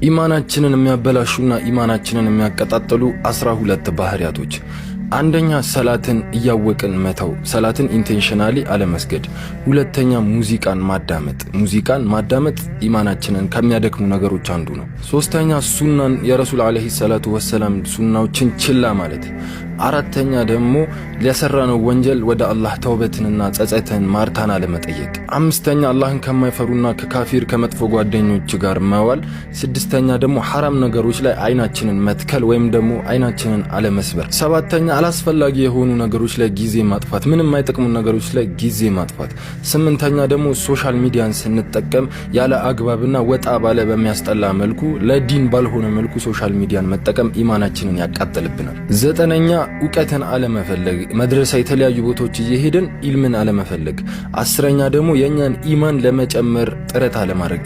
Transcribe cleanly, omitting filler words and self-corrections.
ኢማናችንን የሚያበላሹና ኢማናችንን የሚያቀጣጥሉ 12 ባህሪያቶች። አንደኛ ሰላትን እያወቅን መተው፣ ሰላትን ኢንቴንሽናሊ አለመስገድ። ሁለተኛ ሙዚቃን ማዳመጥ ኢማናችንን ከሚያደክሙ ነገሮች አንዱ ነው። ሶስተኛ ሱናን የረሱል አለይሂ ሰላቱ ወሰለም ሱናዎችን ችላ ማለት። አራተኛ ደግሞ ለሰራነው ወንጀል ወደ አላህ ተውበትንና ጸጸትን ማርታን አለመጠየቅ። አምስተኛ አላህን ከማይፈሩና ከካፊር ከመጥፎ ጓደኞች ጋር መዋል። ስድስተኛ ደግሞ ሐራም ነገሮች ላይ አይናችንን መትከል ወይም ደግሞ አይናችንን አለመስበር። ሰባተኛ አላስፈላጊ የሆኑ ነገሮች ላይ ጊዜ ማጥፋት፣ ምንም የማይጠቅሙ ነገሮች ላይ ጊዜ ማጥፋት። ስምንተኛ ደግሞ ሶሻል ሚዲያን ስንጠቀም ያለ አግባብና ወጣ ባለ በሚያስጠላ መልኩ ለዲን ባልሆነ መልኩ ሶሻል ሚዲያን መጠቀም ኢማናችንን ያቃጥልብናል። ዘጠነኛ እውቀትን አለመፈለግ፣ መድረሳ የተለያዩ ቦታዎች እየሄድን ኢልምን አለመፈለግ። አስረኛ ደግሞ የኛን ኢማን ለመጨመር ጥረት አለማድረግ።